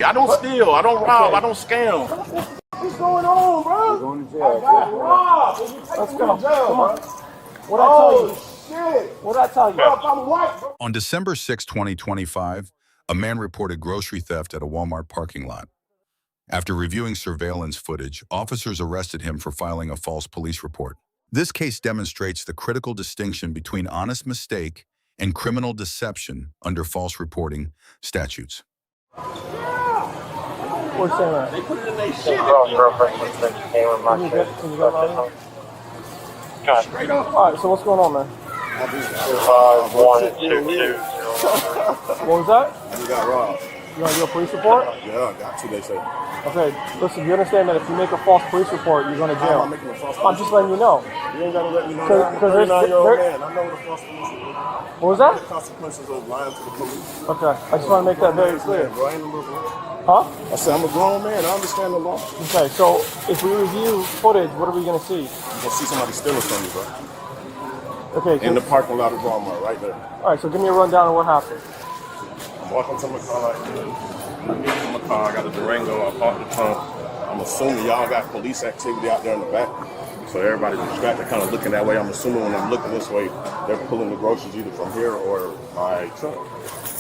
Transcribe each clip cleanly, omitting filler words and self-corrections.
I don't steal. I don't rob. I don't scam. What's going on, bro? You're going to jail. I got robbed. Let's go. Come on. What I tell you? Shit. What I tell you? Bro, if I'm white, bro. On December 6, 2025, a man reported grocery theft at a Walmart parking lot. After reviewing surveillance footage, officers arrested him for filing a false police report. This case demonstrates the critical distinction between honest mistake and criminal deception under false reporting statutes. What's that? They put it in their shit. Straight up. All right, so what's going on, man? 122. What was that? You got robbed. You want to do a police report? Yeah, I got to, they say. Okay, listen, you understand that if you make a false police report, you're going to How jail. am I making a false I'm just letting you know. You ain't got to let me know Cause- that. I'm a cause there's- 39-year-old there- man. I know the false police report. What was that? The consequences of lying to the police. Okay, I just want to make that very clear. Bro, I ain't a little boy. Huh? I said, I'm a grown man. I understand the law. Okay, so if we review footage, what are we going to see? You're going to see somebody stealing from you, bro. Okay, In the parking lot of Walmart, right there. all right, so give me a rundown of what happened. I'm walking to my car like this. I get to my car, I got a Durango, I parked the trunk. I'm assuming y'all got police activity out there in the back. So everybody's distracted, kind of looking that way. I'm assuming when I'm looking this way, they're pulling the groceries either from here or my truck.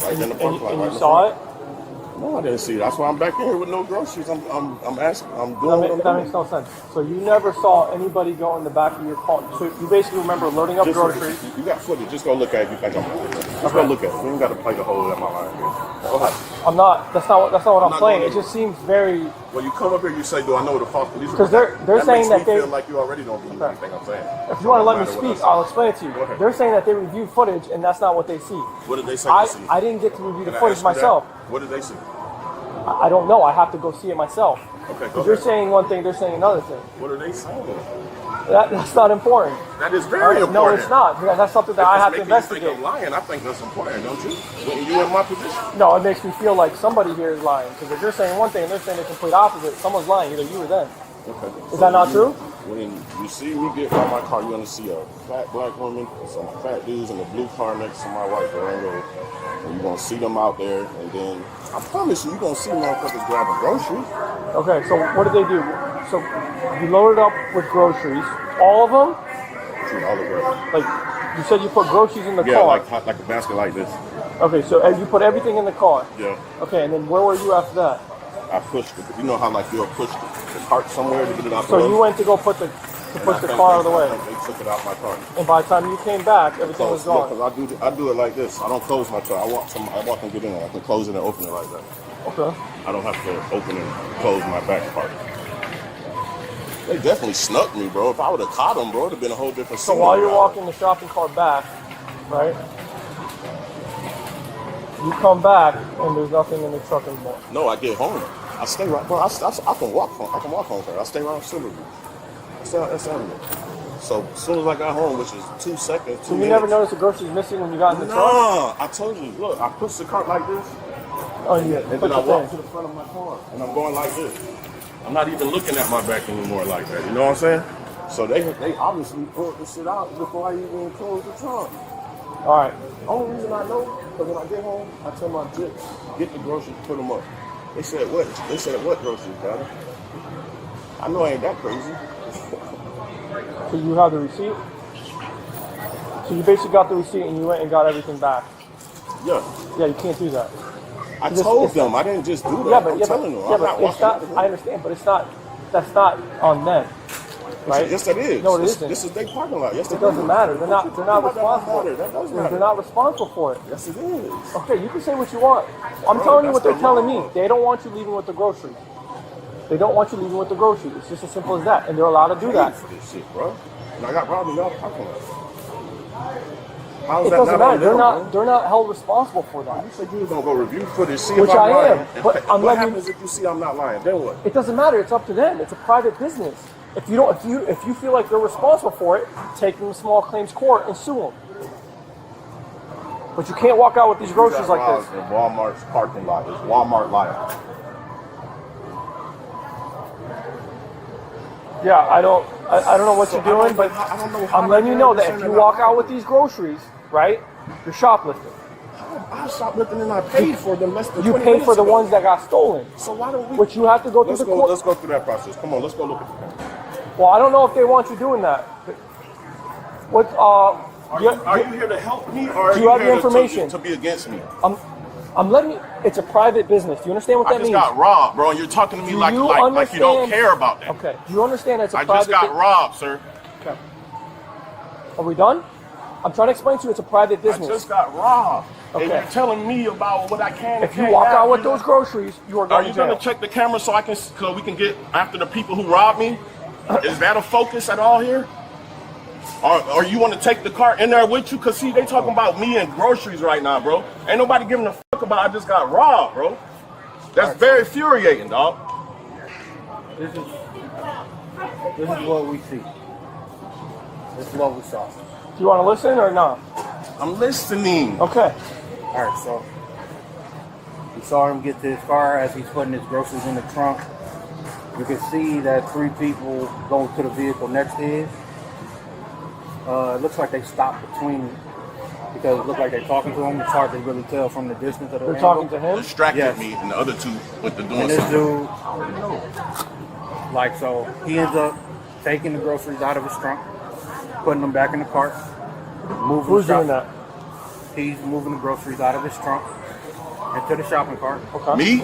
Right in the parking lot. And right you saw it? No, I didn't see it. That's why I'm back in here with no groceries. I'm asking, I'm doing what I'm That doing. makes no sense. So you never saw anybody go in the back of your car. So you basically remember loading up Just groceries. You got footage. Just go look at it. You think I'm lying. Just go look at it. You ain't got to play the whole am I lying here. Go ahead. I'm not. That's not what I'm not playing. going It just seems very. When you come up here, you say, "Do I know what the false police?" 'Cause they're saying makes that me they- feel like you already don't believe anything I'm saying. If you want to let me No matter what speak, I say. I'll explain it to you. Go ahead. They're saying that they reviewed footage, and that's not what they see. What did they say? I you see? didn't get to review the Can I footage ask you that? myself. What did they see? I don't know. I have to go see it myself. Okay, go Because you're ahead. saying one thing, they're saying another thing. What are they saying? That's not important. That is very important. No, it's not. That's something that I have to If it's making you investigate. think I'm lying, I think that's important, don't you? When you in my position. No, it makes me feel like somebody here is lying. Because if you're saying one thing and they're saying the complete opposite, someone's lying, either you or them. Okay. Is that not true? When you see me get by my car, you're gonna see a fat black woman, some fat dudes in a blue car next to my white Durango. And you're gonna see them out there, and then I promise you're gonna see motherfuckers grabbing groceries. Okay, so what did they do? So you loaded up with groceries, all of them? Shoot, all the groceries. Like you said, you put groceries in the Yeah, car. like a basket like this. Okay, so you put everything in the car. Yeah. Okay, and then where were you after that? I pushed it. You know how like you'll push the cart somewhere to get it out the So way? you went to go push the And I car think out of the I way, think they took it out my car. and by the time you came back, everything was gone. Because I do it like this. I don't close my car. I walk and get in there. I can close it and open it like that. Okay. I don't have to open and close my back part. They definitely snuck me, bro. If I would have caught them, bro, it'd have been a whole different So scene. while you're walking the shopping cart back, right? You come back and there's nothing in the truck anymore. No, I get home. I stay right, bro. I can walk home. I can walk home first. I stay around Silverview. That's Avenue. So as soon as I got home, which is 2 seconds, 2 So you minutes. never noticed the groceries missing when you got in the truck? Nah, I told you. Look, I push the cart like this, Oh yeah. and then I walk to the front of my car, and I'm going like this. I'm not even looking at my back anymore like that. You know what I'm saying? So they obviously pulled this shit out before I even closed the trunk. All right. Only reason I know, because when I get home, I tell my jits, get the groceries, put them up. They said, what? They said, what groceries, got it? I know I ain't that crazy. So you have the receipt? So you basically got the receipt and you went and got everything back. Yeah. Yeah, you can't do that. I told them. I didn't just do that. Yeah, but I'm telling them. yeah, I'm but not it's walking not. out of I here. understand, but it's not. That's not on them, right? Yes, it is. No, it isn't. This is their parking lot. Yes, It doesn't matter. They're not responsible. That does matter. They're not responsible for it. Yes, it is. Okay, you can say what you want. I'm telling you what they're telling me. They don't want you leaving with the groceries. They don't want you leaving with the groceries. It's just as simple as that, and they're allowed to do that. For this shit, bro. And I got robbed in y'all parking lot. How is It that doesn't not on matter. They're them, not. bro? They're not held responsible for that. You said you was gonna go review footage, see Which if I'm I lying. am, but I'm what letting you- happens if you see I'm not lying? Then what? It doesn't matter. It's up to them. It's a private business. If you don't, if you feel like they're responsible for it, take them to small claims court and sue them. But you can't walk out with these groceries like this. In Walmart's parking lot is Walmart lying. Yeah, I don't know what you're doing, but I don't know how I'm letting you they know that if understand you they're walk not out with these groceries, right, you're shoplifting. I shoplifting and I paid for them less than You 20 paid minutes for the ago. ones that got stolen. So why don't we? Which you have to go through the court. Let's go through that process. Come on, let's go look at the camera. Well, I don't know if they want you doing that. What? Are you here to help me, or Do you have here the information? to be against me? I'm letting you. It's a private business. Do you understand what I that just means? got robbed, bro, and you're talking to me like you don't care about that. Okay. Do you understand it's a I private? just got robbed, sir. Okay. Are we done? I'm trying to explain to you it's a private business. I just got robbed. Okay. And you're telling me about what I can. If you walk out with those groceries, you are going to jail. Are you going to check the camera so we can get after the people who robbed me? Is that a focus at all here? Or you want to take the car in there with you? Because, see, they talking about me and groceries right now, bro. Ain't nobody giving a fuck about I just got robbed, bro. That's very infuriating, dog. This is what we see. This is what we saw. Do you want to listen or not? I'm listening. Okay. All right, so we saw him get to his car as he's putting his groceries in the trunk. You can see that 3 people go to the vehicle next to his. It looks like they stopped between because it looked like they're talking to him. It's hard to really tell from the distance of the They're talking to him? Distracted me, and the other 2 went to doing And this something. dude, like, so he ends up taking the groceries out of his trunk, putting them back in the cart, moving. Who's doing that? He's moving the groceries out of his trunk into the shopping cart. Okay. Me?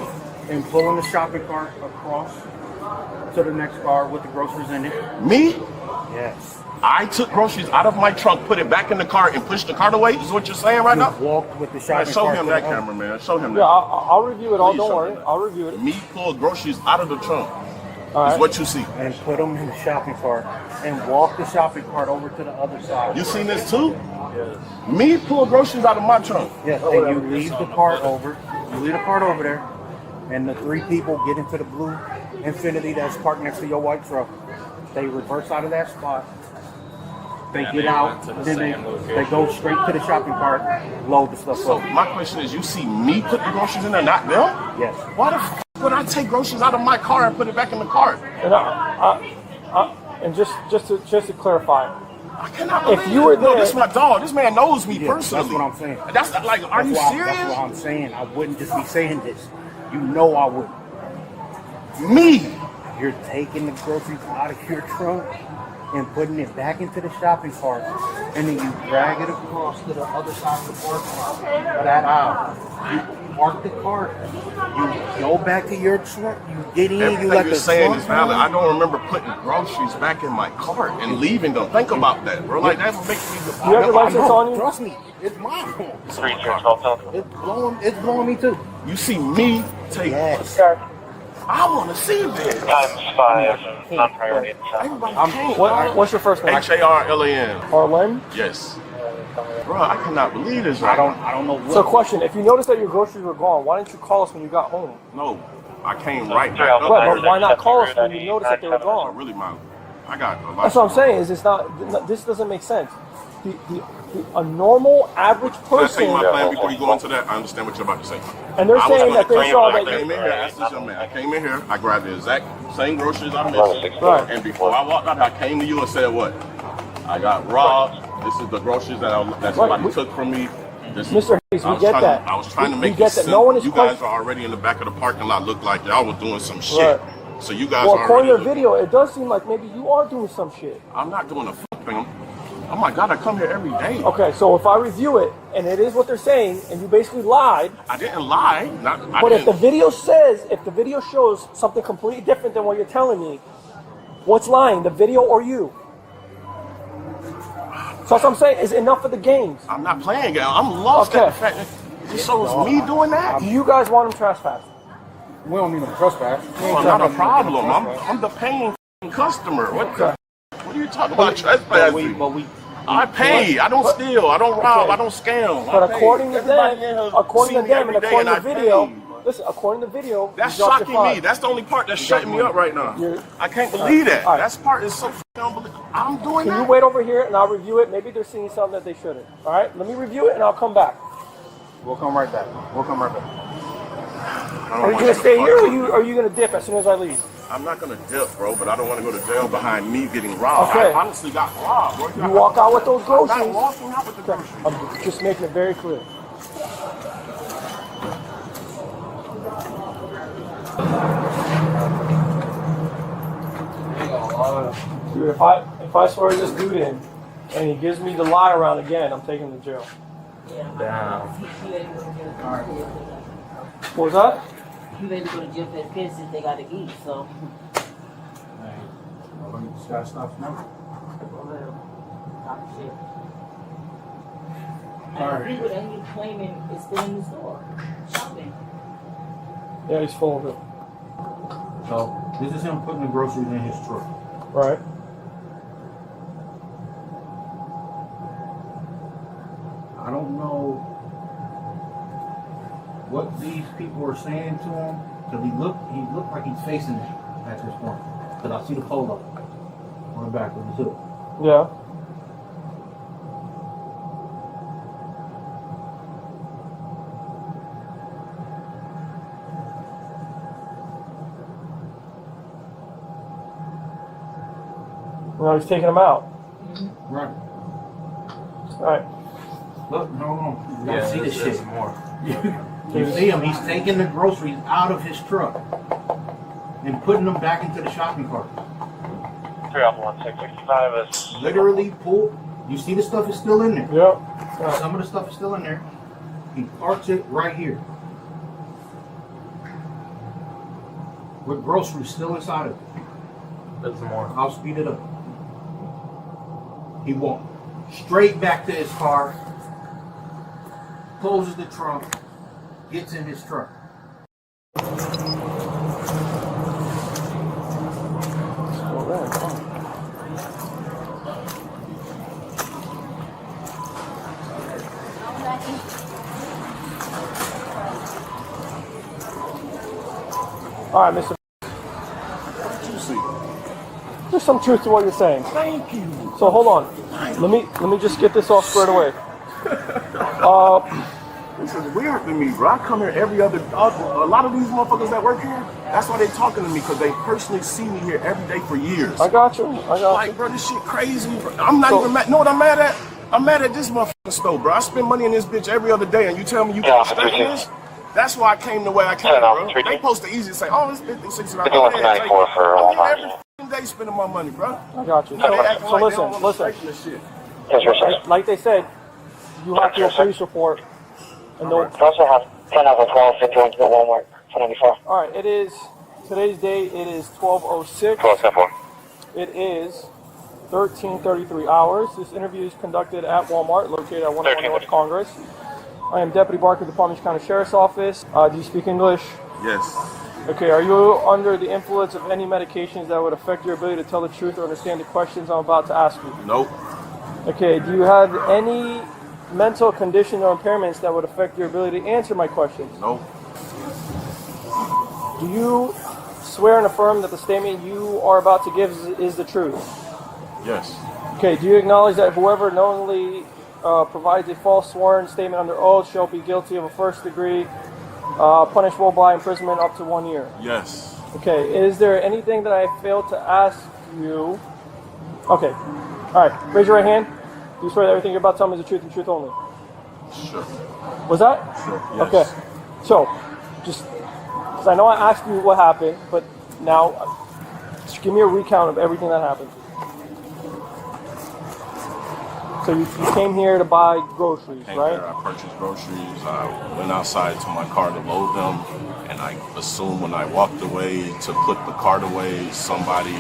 And pulling the shopping cart across to the next car with the groceries in it. Me? Yes. I took groceries out of my trunk, put it back in the car, and pushed the cart away? Is what you're saying right now? Walked with the Man, shopping show cart. him to that the home. camera, man. Show him that. Yeah, I'll review it all. Please Don't show worry. me that. I'll review it. Me pull groceries out of the trunk. All Is right. what you see. And put them in the shopping cart and walk the shopping cart over to the other side. You seen this too? Yes. Me pull groceries out of my trunk. Yes, and you leave the cart over. You leave the cart over there, and the 3 people get into the blue Infinity that's parked next to your white truck. They reverse out of that spot. They get out, then they go straight to the shopping cart, load the stuff So up. my question is, you see me put the groceries in there, not them? Yes. Why the f would I take groceries out of my car and put it back in the cart? And just to clarify, I cannot believe if you were it. No, there, this is my dog. This man knows me Yeah, personally. that's what I'm saying. That's not like, are you serious? That's what I'm saying. I wouldn't just be saying this. You know I would. Me. You're taking the groceries out of your trunk and putting it back into the shopping cart, and then you drag it across to the other side of the parking lot. That aisle. You park the cart. You go back to your trunk. You get in. Everything You let you're the saying trunk is valid. run. I don't remember putting groceries back in my cart and leaving them. Think about that, bro. Like, that makes me... You have your license on you? Trust me, it's mine. It's It's blowing me too. You see me take... Yes. I want to see this. Times 5, non-priority. Everybody can't. what's your first name? H-A-R-L-A-N. Harlan? Yes. Bro, I cannot believe this I right don't know what. So question, if you noticed that your groceries were gone, why didn't you call us when you got home? No, I came right back up Right, there. but why not call us when you noticed that they were Oh, gone? really, man? I got a lot. That's what I'm saying, is it's not, this doesn't make sense. A normal, average Let's take person, my plan before you go into that. I understand what you're about to say. and they're I was saying gonna that they claim saw I that came you, in here, asked this young man. I came in here, I grabbed the exact same groceries I missed. Right. And before I walked out, I came to you and said what? I got robbed. This is the groceries that somebody took from me. This is- Mr. Hayes, we get that. I was trying to We make get it that. simple. No one is You guys question- are already in the back of the parking lot. Look like y'all was doing some shit. Right. So you guys well, are according to already. the video, it does seem like maybe you are doing some shit. I'm not doing a fuck thing. Oh my God, I come here every day. Okay, so if I review it, and it is what they're saying, and you basically lied, I didn't lie. but if the video shows something completely different than what you're telling me, what's lying, the video or you? So that's what I'm saying, is enough of the games. I'm not playing game. I'm lost Okay. at the fact that it shows me doing that. Do you guys want him trespassed? We don't need no trespass. Well, not a problem. I'm the paying customer. What are you talking about trespassing? I pay. I don't steal. I don't rob. I don't scam. But I pay. according to Everybody them, in here according see to me them, and every day according to I the video, pay. listen, according to the video, That's you dropped your shocking me. fine. That's the only part that's shutting me up right now. You're- I can't believe that. All right. That part is so unbelievable. I'm doing Can that. you wait over here and I'll review it? Maybe they're seeing something that they shouldn't. All right, let me review it and I'll come back. We'll come right back. We'll come right back. Are you gonna stay here or are you gonna dip as soon as I leave? I'm not gonna dip, bro, but I don't want to go to jail behind me getting robbed. Okay. I honestly got robbed, bro. You walk out with those I'm not groceries. walking out with the groceries. I'm just making it very clear. Dude, if I swear this dude in and he gives me the lie around again, I'm taking him to jail. Damn. What was that? You ready to go to jail for the kids if they got to eat, so. This guy stops now. Talk shit. All And right. people that he's claiming is still in the store shopping. Yeah, he's full of it. So this is him putting the groceries in his truck. Right. I don't know what these people are saying to him, because he looked like he's facing it at this point. Because I see the polo on the back of his hood. Yeah. No, he's taking him out. Right. All right. Look, hold on. You gotta see this there's shit. more. You see him, he's taking the groceries out of his truck and putting them back into the shopping cart. 3 off 1665 is Literally pull. You see the stuff is still in there. Yep. Some of the stuff is still in there. He parks it right here. With groceries still inside of it. There's more. I'll speed it up. He won't. Straight back to his car. Closes the trunk. Gets in his truck. All right, Mr. What you see? There's some truth to what you're saying. Thank you. So hold on. Let me just get this all squared away. This is weird to me, bro. I come here every other. A lot of these motherfuckers that work here, that's why they talking to me, because they personally see me here every day for years. I got you. I got you. Like, bro, this shit crazy, bro. I'm not So- even mad. Know what I'm mad at? I'm mad at this motherfucking store, bro. I spend money in this bitch every other day, and you tell me you Yeah, can't straighten this? That's why I came the way I came, Yeah, no, bro. 3G. They supposed to easily say, oh, it's 50, 60. They're doing 94 for I'm Walmart. here every day spending my money, bro. I got you. They acting So like they listen, don't wanna listen. straighten this shit. Yes, sir. Like they said, you have to do a police report. And they'll, We also have 10 of 12 51 to the Walmart for 94. all right, it is today's date. It is 12:06. 1274. It is 13:33 hours. This interview is conducted at Walmart, located at 101 North Congress. I am Deputy Barker of the Palm Beach County Sheriff's Office. Do you speak English? Yes. Okay, are you under the influence of any medications that would affect your ability to tell the truth or understand the questions I'm about to ask you? Nope. Okay, do you have any mental condition or impairments that would affect your ability to answer my questions? Nope. Do you swear and affirm that the statement you are about to give is the truth? Yes. Okay, do you acknowledge that whoever knowingly provides a false sworn statement under oath shall be guilty of a first degree punishable by imprisonment up to 1 year? Yes. Okay, is there anything that I failed to ask you? Okay, all right, raise your right hand. Do you swear that everything you're about to tell me is the truth and truth only? Sure. Was that? Sure. Yes. Okay, so just, because I know I asked you what happened, but now just give me a recount of everything that happened. So you came here to buy groceries, Came right? here, I purchased groceries. I went outside to my car to load them, and I assumed when I walked away to put the cart away, somebody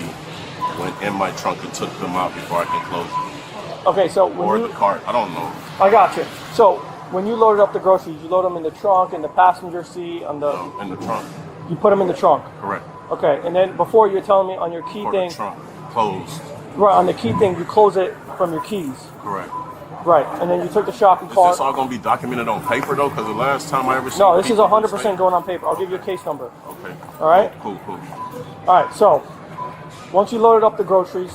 went in my trunk and took them out before I could close it. Okay, so Or when the you, cart. I don't know. I got you. So when you loaded up the groceries, you load them in the trunk, in the passenger seat, on the, In the trunk. you put them in the trunk. Correct. Okay, and then before you're telling me on your key Or thing, the trunk. Closed. right, on the key thing, you close it from your keys. Correct. Right, and then you took the shopping Is cart. this all going to be documented on paper, though? Because the last time I ever seen No, this is people 100% say- going on paper. I'll give you a case number. Okay. All right? Cool, cool. All right, so once you loaded up the groceries,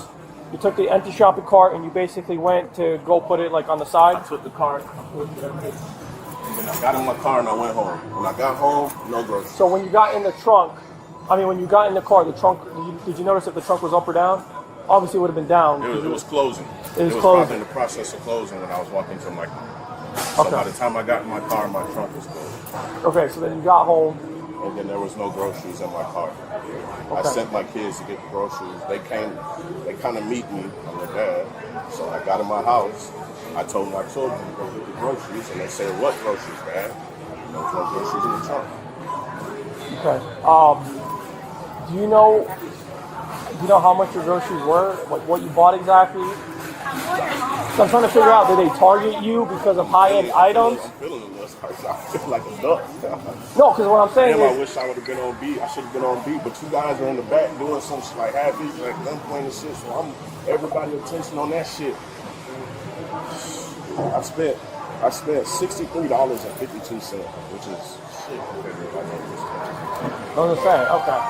you took the empty shopping cart and you basically went to go put it like on the I side. took the cart, I put it there, and then I got in my car and I went home. When I got home, no groceries. So when you got in the trunk, when you got in the car, the trunk, did you notice if the trunk was up or down? Obviously it would have been down. It was closing. It was probably closing. in the process of closing when I was walking to my car. So Okay. by the time I got in my car, my trunk was closed. Okay, so then you got home and then there was no groceries in my car. I sent my kids to get the groceries. They kind of meet me. I'm their dad. So I got in my house. I told my children to go get the groceries, and they said, "What groceries, Dad?" There was no groceries in the trunk. Okay. Do you know how much your groceries were? Like what you bought exactly? So I'm trying to figure out, did they target you because of high-end items? I'm feeling a little. I feel like a duck. No, because what I'm saying Damn, I is, wish I would have been on beat. I should have been on beat, but you guys are in the back doing some shit like half these like gunpoint and shit. So I'm everybody attention on that shit. I spent $63.52, which is shit. I understand. Okay.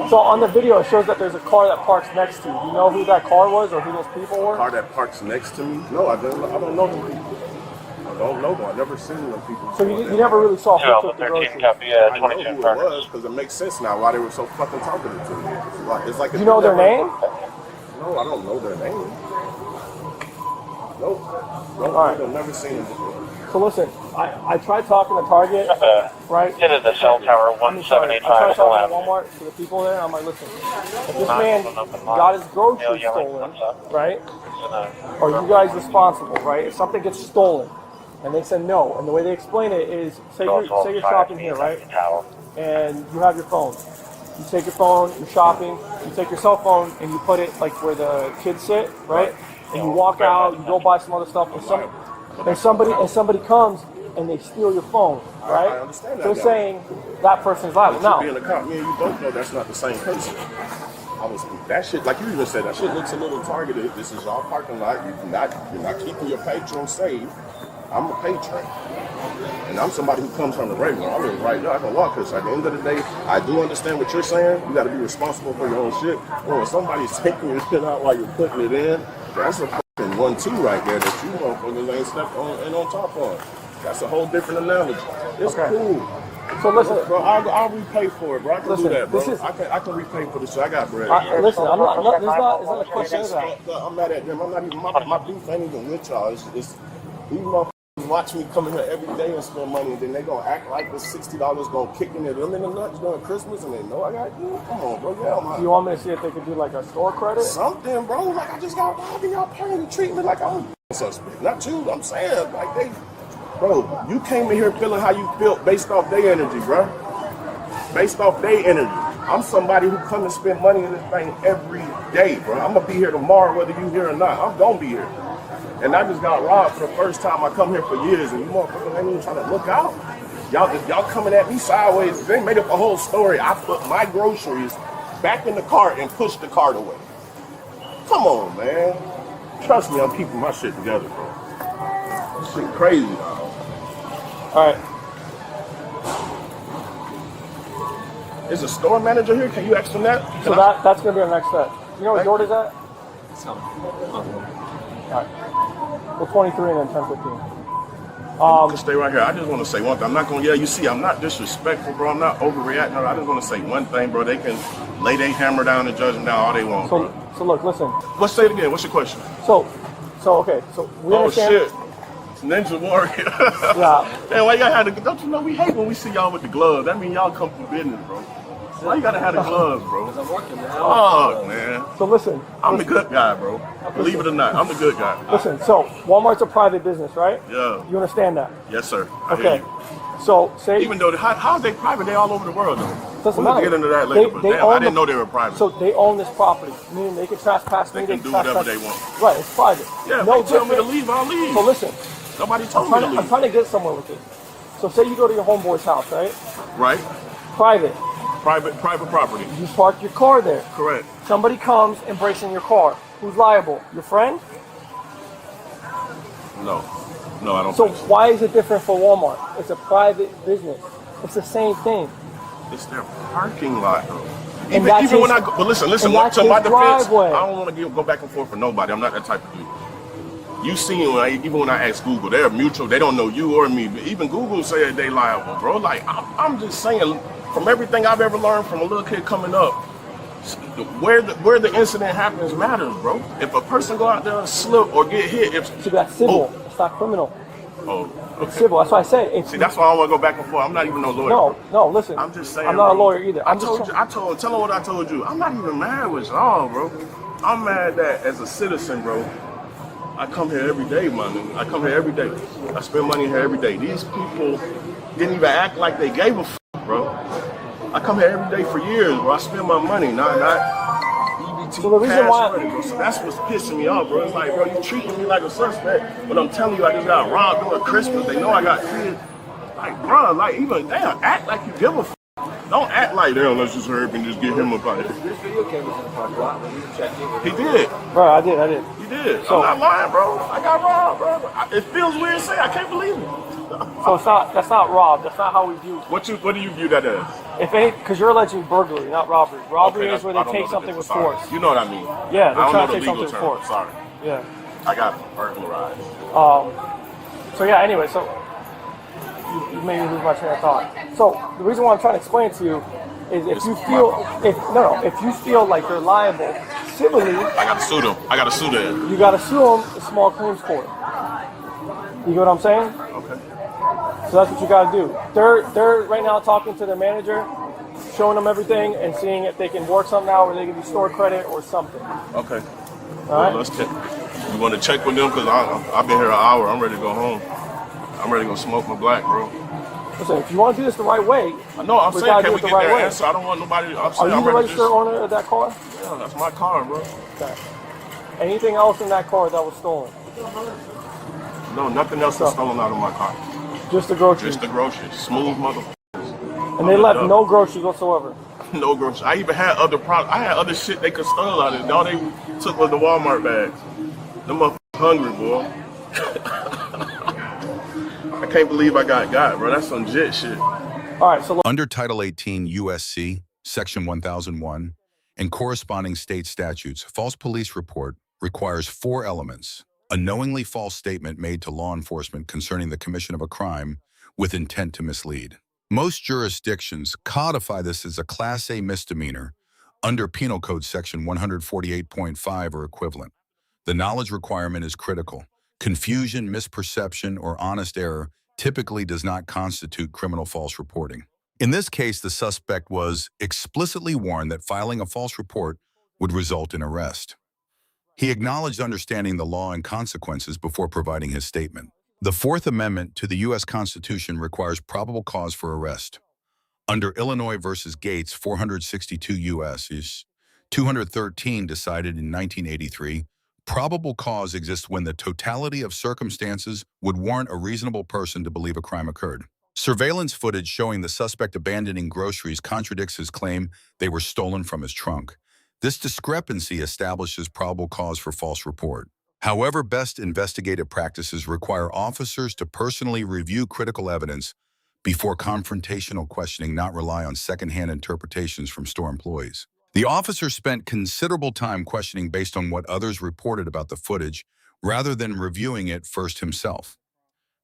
So on the video, it shows that there's a car that parks next to you. Do you know who that car was or who those people were? Car that parks next to me? No, I don't know them people. I don't know them. I've never seen them people. So you never really saw who took the 13 groceries? copy, I know 22 who it furnished. was because it makes sense now why they were so fucking talkative to me. It's like Do you know their name? No, I don't know their name. Nope. All right. I've never seen them before. So listen, I tried talking to Target, right? It is the cell tower I tried 1785 talking to Walmart, to the people there, and I'm like, listen, if this man got his groceries stolen, right? Are you guys responsible, right? If something gets stolen, and they said no, and the way they explain it is, say you're shopping here, right? And you have your phone. You take your phone, you're shopping, you take your cell phone, and you put it like where the kids sit, right? And you walk out, you go buy some other stuff, and somebody comes and they steal your phone, right? I understand that. They're saying that person's liable. Now, Now, being a cop, me and you both know that's not the same person. That shit, like you even said, that shit looks a little targeted. This is our parking lot. You're not keeping your patron safe. I'm a patron. And I'm somebody who comes from the regular. I live right now. I can walk this. At the end of the day, I do understand what you're saying. You got to be responsible for your own shit. Or when somebody's taking your shit out while you're putting it in, that's a fucking 1-2 right there that you motherfuckers ain't stepped on and on top of. That's a whole different analogy. It's cool. so listen, Bro, I'll repay for it, bro. I can do that, bro. this is- I can repay for this shit. I got bread. listen, it's not a question of that. I'm mad at them. I'm not even my beef ain't even with y'all. It's these motherfuckers watch me come in here every day and spend money, and then they gonna act like the $60 gonna kick in them in the nuts during Christmas, and they know I got you. Come on, bro. Yeah, Do you want me to see if they could do like a store credit? something, bro. Like I just got robbed and y'all paying to treat me like I'm a suspect. Not you. I'm saying like they. Bro, you came in here feeling how you felt based off their energy, bro. Based off their energy. I'm somebody who come and spend money in this thing every day, bro. I'm gonna be here tomorrow whether you here or not. I'm gonna be here. And I just got robbed for the first time. I come here for years, and you motherfuckers ain't even trying to look out. Y'all coming at me sideways. They made up a whole story. I put my groceries back in the cart and pushed the cart away. Come on, man. Trust me, I'm keeping my shit together, bro. This shit crazy, dog. All right. Is a store manager here? Can you ask them that? So that's going to be our next step. You know where Jordan's at? All right. Well, 23 and then 10:15. Just stay right here. I just want to say one thing. I'm not going to, you see, I'm not disrespectful, bro. I'm not overreacting. I just want to say one thing, bro. They can lay their hammer down and judge them down all they want, bro. So look, listen. Let's say it again. What's your question? So okay. So we Oh, understand. shit. Ninja Warrior. Yeah. Man, why y'all had to, don't you know we hate when we see y'all with the gloves? That means y'all come from business, bro. Why you gotta have the gloves, bro? Because I'm working, man. Fuck, man. So listen. I'm the good guy, bro. Believe it or not, I'm the good guy. Listen. So Walmart's a private business, right? Yeah. You understand that? Yes, sir. I hear Okay. you. So say Even though, how's they private? They all over the world, though. doesn't We'll matter. get into that later, but damn, I didn't know they were private. So they own this property, meaning they can trespass me. They can do trespass- whatever they want. Right. It's private. Yeah, No if they tell me to different- leave, I'll leave. So listen. Nobody told me to I'm leave. trying to get somewhere with this. So say you go to your homeboy's house, right? Right? Private. Private property. You park your car there. Correct. Somebody comes and breaks in your car. Who's liable? Your friend? No. No, I don't So think so. why is it different for Walmart? It's a private business. It's the same thing. It's their parking lot, though. And that's Even when his- I go, but listen, and that's to my his defense, driveway. I don't want to go back and forth for nobody. I'm not that type of dude. You seen even when I ask Google, they're mutual. They don't know you or me. But even Google say they liable, bro. Like I'm just saying, from everything I've ever learned from a little kid coming up, where the incident happens matters, bro. If a person go out there and slip or get hit, So that's civil. It's not criminal. Oh, It's okay. civil. That's why I said. If See, that's why I don't want to go back and forth. I'm not even no lawyer. no, bro. no. Listen, I'm just saying. I'm not a bro. lawyer either. I'm just. Tell them what I told you. I'm not even mad with y'all, bro. I'm mad that as a citizen, bro, I come here every day, man. I come here every day. I spend money here every day. These people didn't even act like they gave a f, bro. I come here every day for years, bro. I spend my money, not EBT So the reason cash why- money, bro. So that's what's pissing me off, bro. It's like, bro, you treating me like a suspect, but I'm telling you, I just got robbed during Christmas. They know I got kids. Like, bro, like even damn, act like you give a f. Don't act like damn. Let's just hurry up and just get him up out here. This video camera's in the parking lot when you checked in. He did. Bro, I did. He did. So- I'm not lying, bro. I got robbed, bro. It feels weird to say. I can't believe it. So it's not. That's not rob. That's not how we view. What do you view that as? If any, because you're alleging burglary, not robbery. Robbery Okay, is where I they don't take know something the with difference. force. Sorry. You know what I mean? Yeah, they're I don't trying know to take the something legal with term. force. Sorry. Yeah. I got burglarized. So yeah. Anyway, so you made me lose my train of thought. So the reason why I'm trying to explain to you is if you feel if you feel like you're liable civilly, I got to sue them. I got to sue them. you got to sue them the small claims court. You get what I'm saying? Okay. So that's what you got to do. They're right now talking to their manager, showing them everything and seeing if they can work something out, or they can do store credit or something. Okay. All right. Let's check. You want to check with them? Because I've been here an hour. I'm ready to go home. I'm ready to go smoke my black, bro. Listen, if you want to do this the right way, No, I'm we saying, gotta can do we it the get right that way. answer? I don't want nobody. I'm Are saying, you I'm the ready to registered owner of that car? Yeah, that's my car, bro. Okay. Anything else in that car that was stolen? No, nothing else is stolen out of my car. Just the groceries. Just the groceries. Smooth mother. And they left no groceries whatsoever. No groceries. I even had other products. I had other shit they could steal out of it. All they took was the Walmart bags. Them motherfuckers hungry, boy. I can't believe I got, bro. That's some legit shit. All right, so Under Title 18 USC, Section 1001, and corresponding state statutes, false police report requires 4 elements. A knowingly false statement made to law enforcement concerning the commission of a crime with intent to mislead. Most jurisdictions codify this as a Class A misdemeanor under Penal Code Section 148.5 or equivalent. The knowledge requirement is critical. Confusion, misperception, or honest error typically does not constitute criminal false reporting. In this case, the suspect was explicitly warned that filing a false report would result in arrest. He acknowledged understanding the law and consequences before providing his statement. The Fourth Amendment to the U.S. Constitution requires probable cause for arrest. Under Illinois versus Gates 462 U.S. is 213 decided in 1983, probable cause exists when the totality of circumstances would warrant a reasonable person to believe a crime occurred. Surveillance footage showing the suspect abandoning groceries contradicts his claim they were stolen from his trunk. This discrepancy establishes probable cause for false report. However, best investigative practices require officers to personally review critical evidence before confrontational questioning, not rely on secondhand interpretations from store employees. The officer spent considerable time questioning based on what others reported about the footage, rather than reviewing it first himself.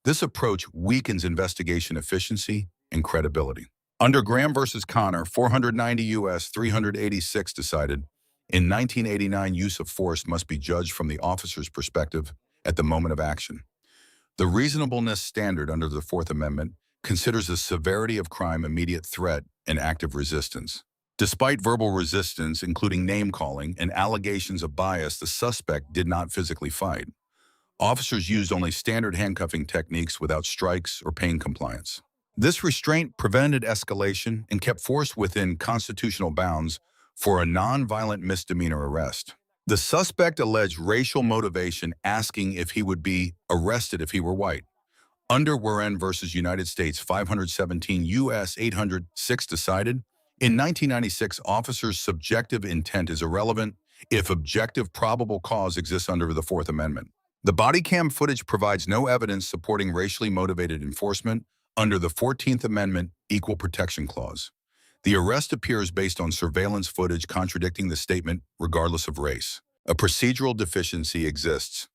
This approach weakens investigation efficiency and credibility. Under Graham versus Connor, 490 U.S. 386 decided, in 1989, use of force must be judged from the officer's perspective at the moment of action. The reasonableness standard under the Fourth Amendment considers the severity of crime, immediate threat, and active resistance. Despite verbal resistance, including name-calling and allegations of bias, the suspect did not physically fight. Officers used only standard handcuffing techniques without strikes or pain compliance. This restraint prevented escalation and kept force within constitutional bounds for a non-violent misdemeanor arrest. The suspect alleged racial motivation, asking if he would be arrested if he were white. Under Warren versus United States 517 U.S. 806 decided, in 1996, officers' subjective intent is irrelevant if objective probable cause exists under the Fourth Amendment. The Bodycam footage provides no evidence supporting racially motivated enforcement under the 14th Amendment Equal Protection Clause. The arrest appears based on surveillance footage contradicting the statement regardless of race. A procedural deficiency exists.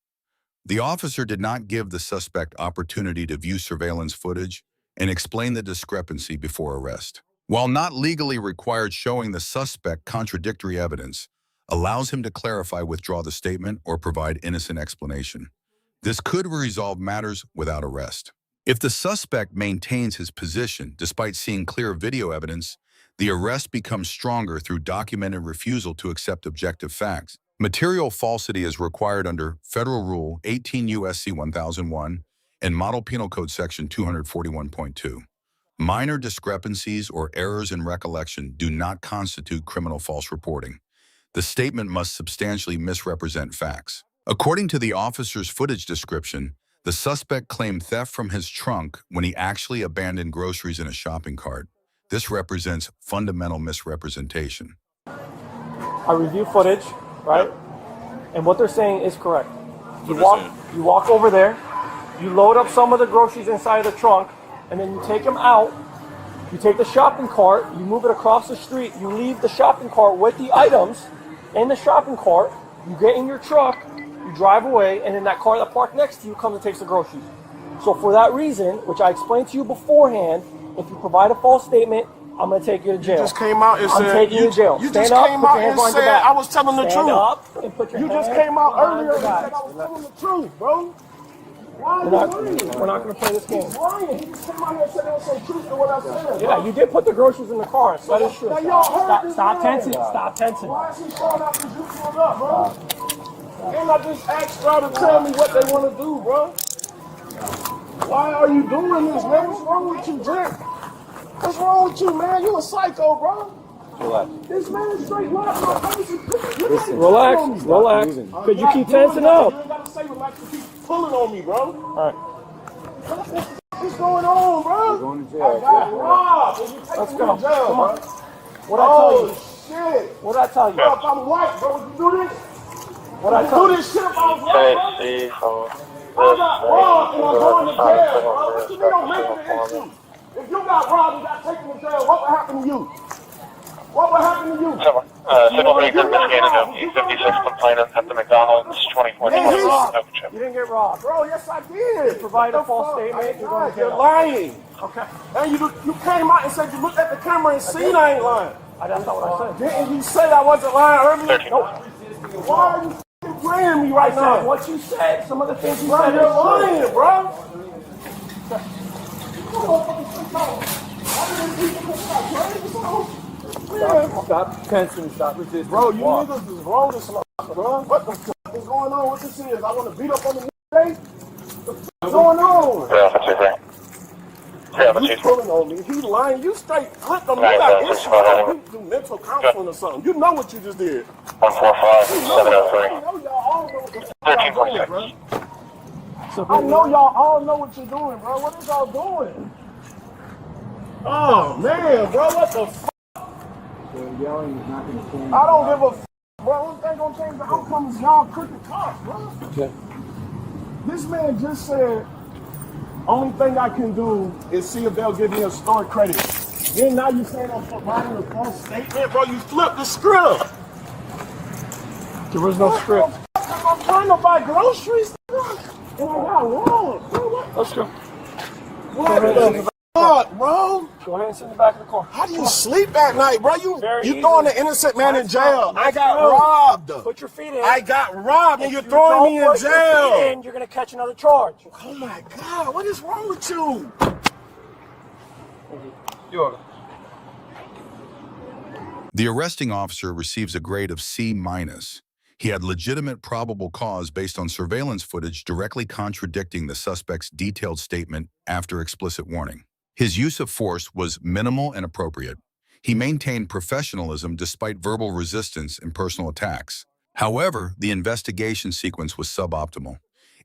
The officer did not give the suspect opportunity to view surveillance footage and explain the discrepancy before arrest. While not legally required, showing the suspect contradictory evidence allows him to clarify, withdraw the statement, or provide innocent explanation. This could resolve matters without arrest. If the suspect maintains his position despite seeing clear video evidence, the arrest becomes stronger through documented refusal to accept objective facts. Material falsity is required under Federal Rule 18 U.S.C. 1001 and Model Penal Code Section 241.2. Minor discrepancies or errors in recollection do not constitute criminal false reporting. The statement must substantially misrepresent facts. According to the officer's footage description, the suspect claimed theft from his trunk when he actually abandoned groceries in a shopping cart. This represents fundamental misrepresentation. I review footage, right? And what they're saying is correct. You walk over there, you load up some of the groceries inside of the trunk, and then you take them out. You take the shopping cart, you move it across the street, you leave the shopping cart with the items in the shopping cart, you get in your truck, you drive away, and then that car that parked next to you comes and takes the groceries. So for that reason, which I explained to you beforehand, if you provide a false statement, I'm going to take you to jail. You just came out and I'm said taking you to jail. You Stand just up, came put out your hands and behind your said back. I was telling the Stand truth. up and put your You hands just came out behind earlier your and back. said I was telling the truth, bro. Why are you lying? We're not going to play this game. He's lying. He just came out here and said there was some truth to what I said. Yeah, you did put the groceries in the car, so that is true. Now y'all heard this Stop man. tensing. Stop tensing. Why is he showing up because you pulled up, bro? And I just asked y'all to tell me what they want to do, bro. Why are you doing this, man? What's wrong with you, Drake? What's wrong with you, man? You a psycho, bro. Relax. This man is straight locked up. Relax. Could you keep tensing up? You ain't got to say relax. You keep pulling on me, bro. All right. What's going on, bro? We're going to jail. I got robbed. And you taking Let's me go. to jail, Come on. bro. What'd I tell you? Shit. What'd I tell you? Bro, if I'm white, bro, would you do this? What'd I Would tell you do you? this shit if I was white, bro? I got robbed and I'm going to jail, bro. What you mean don't make it an issue? If you got robbed and got taken to jail, what would happen to you? What would happen to you? Signal break investigated. E56 complainant at the McDonald's 24 You didn't get robbed. Bro, yes I did. Provide a false statement. You're going to You're jail. lying. Okay. And you came out and said you looked at the camera and seen I ain't lying. That's not what I said. Didn't you say I wasn't lying earlier? Nope. Why are you f***ing playing me right now? What you said, some of the things you Bro, said. you're lying, bro. Stop tensing. Stop resisting. Bro, you niggas is wrong as fuck, bro. What the fuck is going on? What this is? I want to beat up on the day? What the fuck is going on? You pulling on me. He lying. You straight clicked on me. You got issues. You do mental counseling or something. You know what you just did. 145 703. I know y'all all know what the fuck y'all doing, 13.6. bro. I know y'all all know what you're doing, bro. What is y'all doing? Oh, man, bro. What the fuck? Yelling is not going to change. I don't give a f***, bro. Only thing gonna change the outcome is y'all crooked cops, bro. Okay. This man just said, only thing I can do is see if they'll give me a store credit. Then now you saying I'm providing a false statement, bro. You flipped the script. There was no script. I'm trying to buy groceries, and I got robbed, bro. What Let's go. the fuck, bro? Go ahead and sit in the back of the car. How do you sleep at night, bro? You Very throwing easy. an innocent man in Let's jail. go. I Let's got go. robbed. Put your feet in. I got robbed, and If you're you throwing don't me in put your feet jail. in, you're going to catch another charge. Oh my God, what is wrong with you? The arresting officer receives a grade of C-. He had legitimate probable cause based on surveillance footage directly contradicting the suspect's detailed statement after explicit warning. His use of force was minimal and appropriate. He maintained professionalism despite verbal resistance and personal attacks. However, the investigation sequence was suboptimal.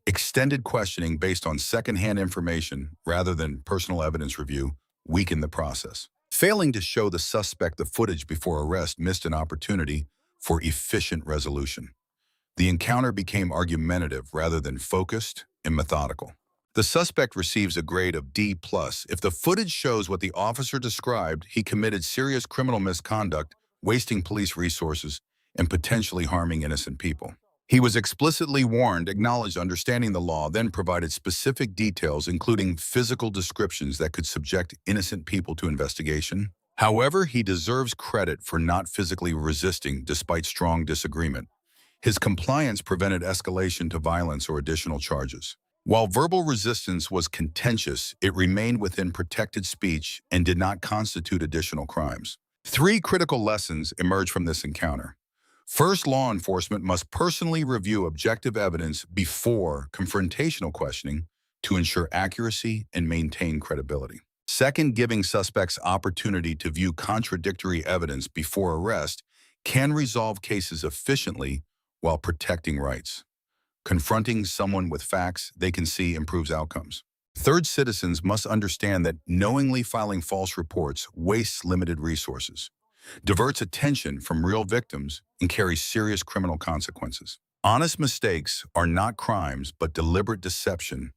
Extended questioning based on secondhand information rather than personal evidence review weakened the process. Failing to show the suspect the footage before arrest missed an opportunity for efficient resolution. The encounter became argumentative rather than focused and methodical. The suspect receives a grade of D+. If the footage shows what the officer described, he committed serious criminal misconduct, wasting police resources and potentially harming innocent people. He was explicitly warned, acknowledged understanding the law, then provided specific details, including physical descriptions that could subject innocent people to investigation. However, he deserves credit for not physically resisting despite strong disagreement. His compliance prevented escalation to violence or additional charges. While verbal resistance was contentious, it remained within protected speech and did not constitute additional crimes. 3 critical lessons emerge from this encounter. First, law enforcement must personally review objective evidence before confrontational questioning to ensure accuracy and maintain credibility. Second, giving suspects opportunity to view contradictory evidence before arrest can resolve cases efficiently while protecting rights. Confronting someone with facts they can see improves outcomes. Third, citizens must understand that knowingly filing false reports wastes limited resources, diverts attention from real victims, and carries serious criminal consequences. Honest mistakes are not crimes but deliberate deception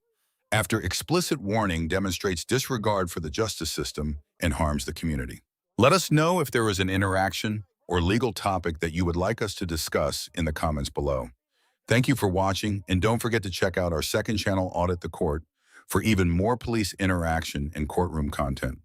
after explicit warning demonstrates disregard for the justice system and harms the community. Let us know if there is an interaction or legal topic that you would like us to discuss in the comments below. Thank you for watching, and don't forget to check out our second channel, Audit the Court, for even more police interaction and courtroom content.